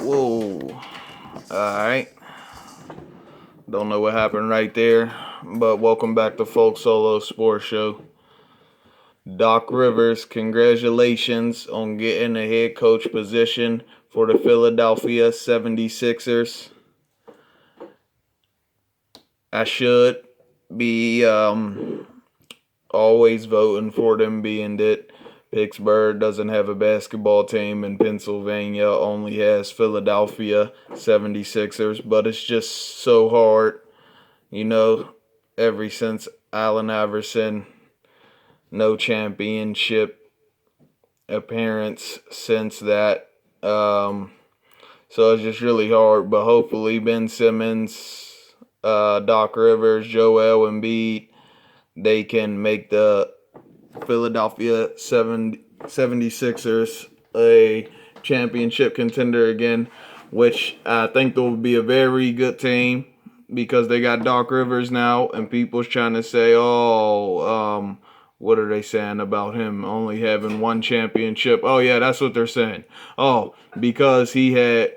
Whoa. Alright. Don't know what happened right there. But welcome back to Folk Solo Sports Show. Doc Rivers, congratulations on getting a head coach position for the Philadelphia 76ers. I should be always voting for them, being that Pittsburgh doesn't have a basketball team and Pennsylvania only has Philadelphia 76ers, but it's just so hard, ever since Allen Iverson, no championship appearance since that. So it's just really hard, but hopefully Ben Simmons, Doc Rivers, Joel Embiid, they can make the Philadelphia 76ers a championship contender again, which I think will be a very good team because they got Doc Rivers now, and people's trying to say, what are they saying about him only having one championship? Oh, yeah, that's what they're saying. Oh, because he had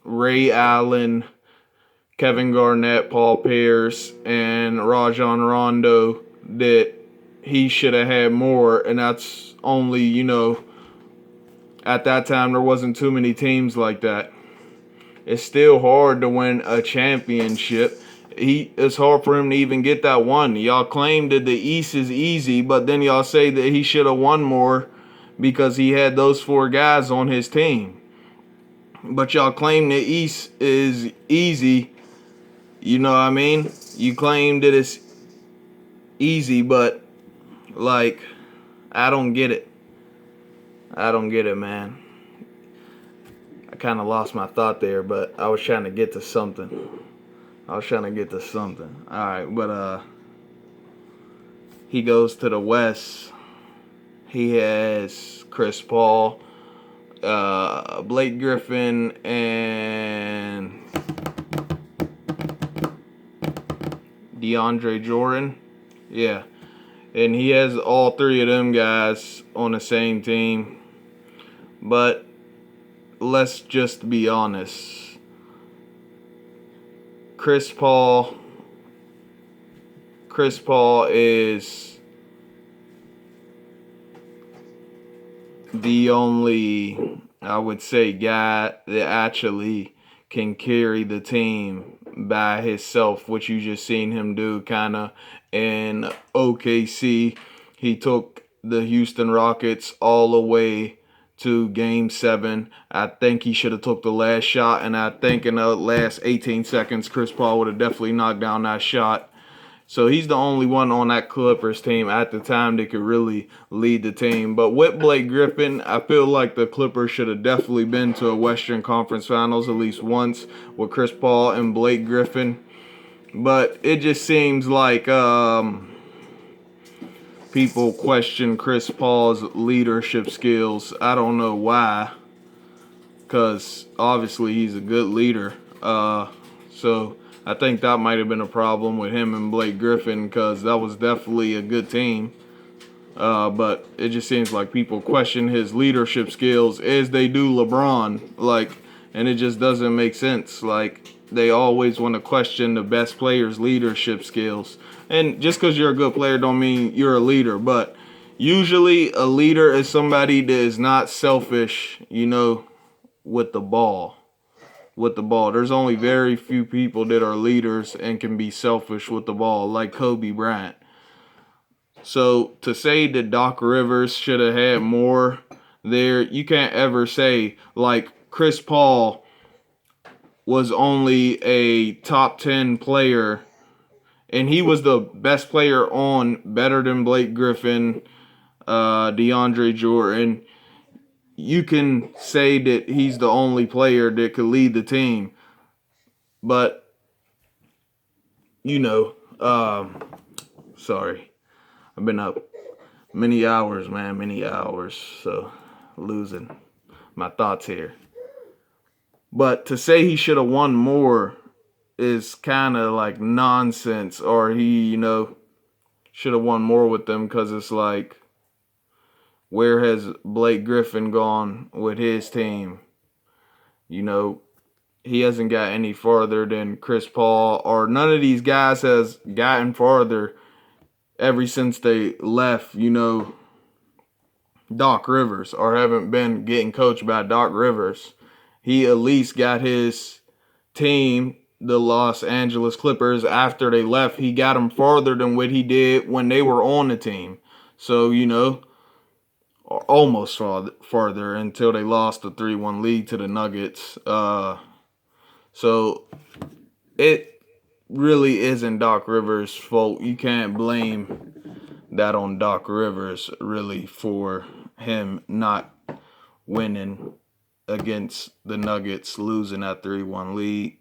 Ray Allen, Kevin Garnett, Paul Pierce, and Rajon Rondo, that he should have had more, and that's only, at that time there wasn't too many teams like that. It's still hard to win a championship. It's hard for him to even get that one. Y'all claim that the East is easy, but then y'all say that he should have won more because he had those four guys on his team. But y'all claim the East is easy. You know what I mean? You claim that it's easy, but I don't get it. I don't get it, man. I kind of lost my thought there, but I was trying to get to something. Alright, but he goes to the West. He has Chris Paul, Blake Griffin, and DeAndre Jordan. Yeah. And he has all three of them guys on the same team. But let's just be honest. Chris Paul is the only, I would say, guy that actually can carry the team by himself, which you just seen him do kind of in OKC. He took the Houston Rockets all the way to Game 7. I think he should have took the last shot, and I think in the last 18 seconds, Chris Paul would have definitely knocked down that shot. So he's the only one on that Clippers team at the time that could really lead the team. But with Blake Griffin, I feel like the Clippers should have definitely been to a Western Conference Finals at least once with Chris Paul and Blake Griffin. But it just seems like people question Chris Paul's leadership skills. I don't know why, because obviously he's a good leader. So I think that might have been a problem with him and Blake Griffin, because that was definitely a good team. But it just seems like people question his leadership skills as they do LeBron. And it just doesn't make sense. They always want to question the best player's leadership skills. And just because you're a good player don't mean you're a leader. But usually a leader is somebody that is not selfish, with the ball. There's only very few people that are leaders and can be selfish with the ball, like Kobe Bryant. So to say that Doc Rivers should have had more there, you can't ever say, Chris Paul was only a top 10 player, and he was the best player on, better than Blake Griffin, DeAndre Jordan. You can say that he's the only player that could lead the team. But, sorry. I've been up many hours, so losing my thoughts here. But to say he should have won more is kind of like nonsense, or he, should have won more with them, because it's where has Blake Griffin gone with his team? he hasn't got any farther than Chris Paul, or none of these guys has gotten farther ever since they left, Doc Rivers, or haven't been getting coached by Doc Rivers. He at least got his team, the Los Angeles Clippers, after they left. He got them farther than what he did when they were on the team. So, almost farther until they lost the 3-1 lead to the Nuggets. So it really isn't Doc Rivers' fault. You can't blame that on Doc Rivers, really, for him not winning against the Nuggets, losing that 3-1 lead.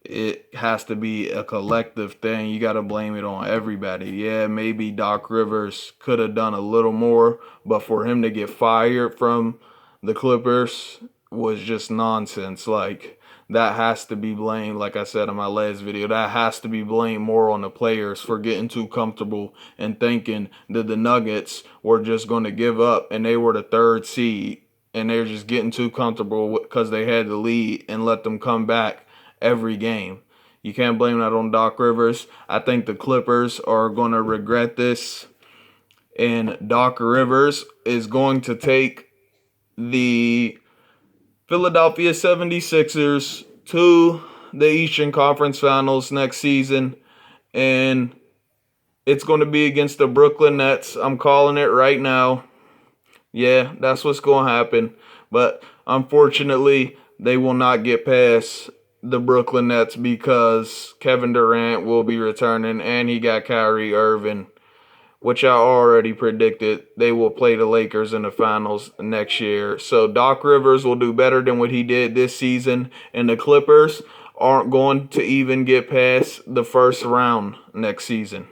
It has to be a collective thing. You got to blame it on everybody. Yeah, maybe Doc Rivers could have done a little more, but for him to get fired from the Clippers was just nonsense. Like, that has to be blamed, like I said in my last video, that has to be blamed more on the players for getting too comfortable and thinking that the Nuggets were just going to give up and they were the third seed and they're just getting too comfortable because they had the lead and let them come back every game. You can't blame that on Doc Rivers. I think the Clippers are going to regret this, and Doc Rivers is going to take the Philadelphia 76ers to the Eastern Conference Finals next season, and it's going to be against the Brooklyn Nets. I'm calling it right now. Yeah, that's what's going to happen. But unfortunately, they will not get past the Brooklyn Nets because Kevin Durant will be returning and he got Kyrie Irving, which I already predicted they will play the Lakers in the finals next year. So Doc Rivers will do better than what he did this season, and the Clippers aren't going to even get past the first round next season.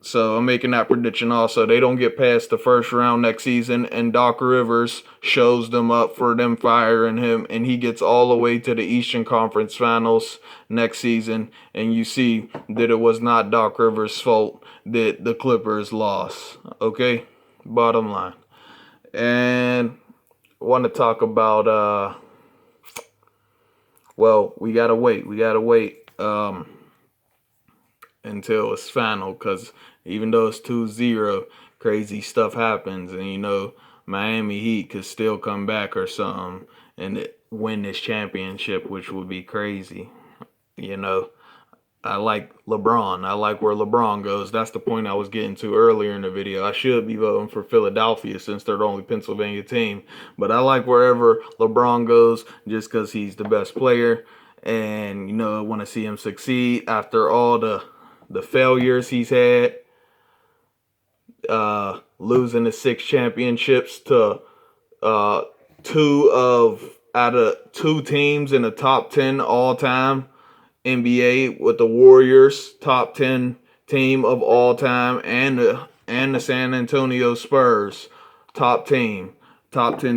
So I'm making that prediction also. They don't get past the first round next season, and Doc Rivers shows them up for them firing him, and he gets all the way to the Eastern Conference Finals next season, and you see that it was not Doc Rivers' fault that the Clippers lost. Okay? Bottom line. And I want to talk about, we got to wait. We got to wait until it's final, because even though it's 2-0, crazy stuff happens, and Miami Heat could still come back or something and win this championship, which would be crazy. I like LeBron. I like where LeBron goes. That's the point I was getting to earlier in the video. I should be voting for Philadelphia since they're the only Pennsylvania team, but I like wherever LeBron goes just because he's the best player, and I want to see him succeed after all the failures he's had. Losing the 6 championships to out of 2 teams in the top 10 all-time NBA, with the Warriors, top 10 team of all time, and the San Antonio Spurs, top 10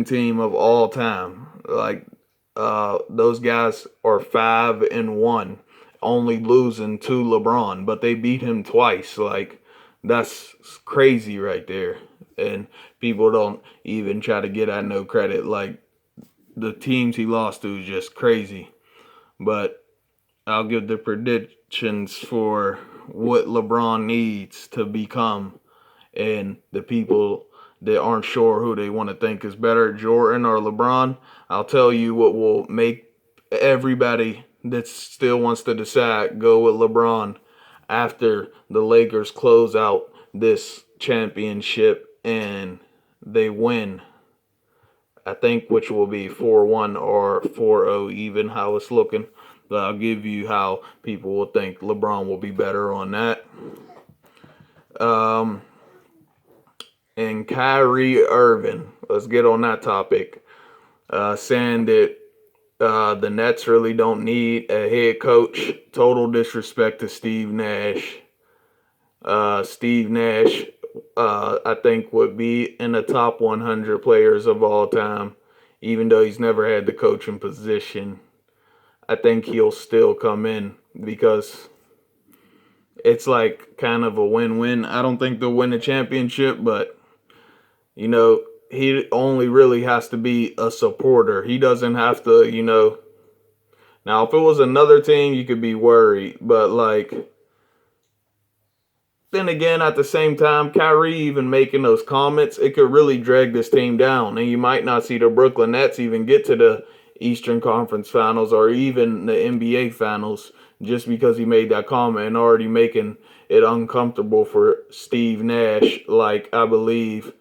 team of all time. Like, those guys are 5-1, only losing to LeBron, but they beat him twice. Like, that's crazy right there. And people don't even try to get that no credit. Like, the teams he lost to is just crazy. But I'll give the predictions for what LeBron needs to become, and the people that aren't sure who they want to think is better, Jordan or LeBron. I'll tell you what will make everybody that still wants to decide go with LeBron after the Lakers close out this championship and they win, I think, which will be 4-1 or 4-0 even, how it's looking. But I'll give you how people will think LeBron will be better on that. And Kyrie Irving, let's get on that topic. Saying that the Nets really don't need a head coach. Total disrespect to Steve Nash. Steve Nash, I think, would be in the top 100 players of all time, even though he's never had the coaching position. I think he'll still come in because it's like kind of a win-win. I don't think they'll win the championship, but he only really has to be a supporter. He doesn't have to, Now, if it was another team, you could be worried. But, like, then again, at the same time, Kyrie even making those comments, it could really drag this team down. And you might not see the Brooklyn Nets even get to the Eastern Conference Finals or even the NBA Finals just because he made that comment and already making it uncomfortable for Steve Nash, like I believe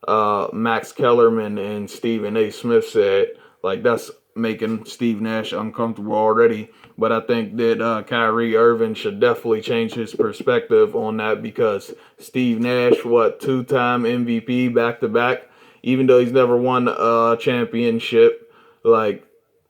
Max Kellerman and Stephen A. Smith said. Like, that's making Steve Nash uncomfortable already. But I think that Kyrie Irving should definitely change his perspective on that because Steve Nash, two-time MVP back to back, even though he's never won a championship, like,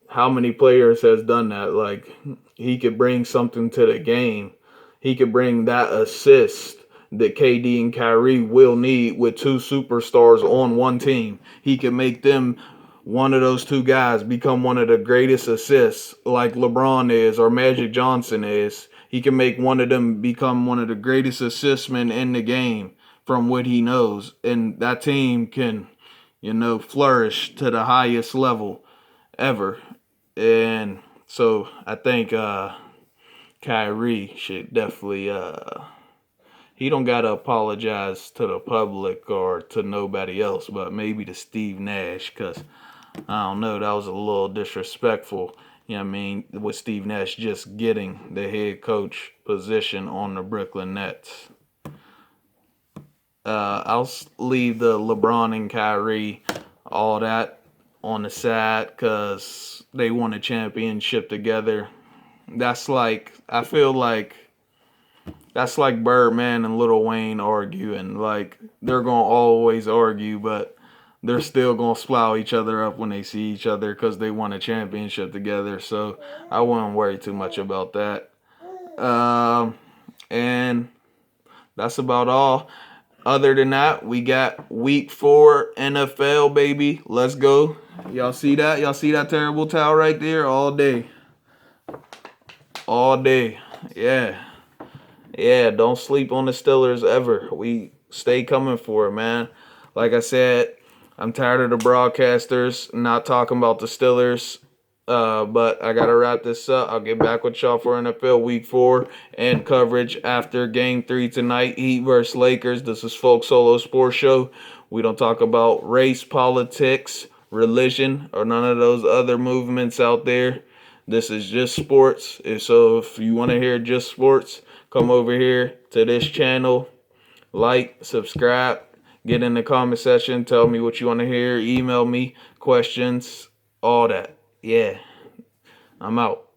how many players has done that? Like, he could bring something to the game. He could bring that assist that KD and Kyrie will need with two superstars on one team. He could make them one of those two guys become one of the greatest assists like LeBron is or Magic Johnson is. He can make one of them become one of the greatest assistmen in the game from what he knows. And that team can, flourish to the highest level ever. And so I think Kyrie should definitely he don't gotta apologize to the public or to nobody else, but maybe to Steve Nash, because I don't know, that was a little disrespectful. You know what I mean? With Steve Nash just getting the head coach position on the Brooklyn Nets. I'll leave the LeBron and Kyrie, all that on the side because they won a championship together. That's like, I feel like that's like Birdman and Lil Wayne arguing. Like, they're going to always argue, but they're still going to splow each other up when they see each other because they won a championship together. So I wouldn't worry too much about that. And that's about all. Other than that, we got week 4 NFL, baby. Let's go. Y'all see that? Y'all see that terrible towel right there? All day. All day. Yeah. Yeah, don't sleep on the Steelers ever. We stay coming for it, man. Like I said, I'm tired of the broadcasters not talking about the Steelers. But I got to wrap this up. I'll get back with y'all for NFL Week 4 and coverage after Game 3 tonight. Heat versus Lakers. This is Folk Solo Sports Show. We don't talk about race, politics, religion, or none of those other movements out there. This is just sports. So if you want to hear just sports, come over here to this channel. Like, subscribe, get in the comment section. Tell me what you want to hear. Email me questions, all that. Yeah, I'm out.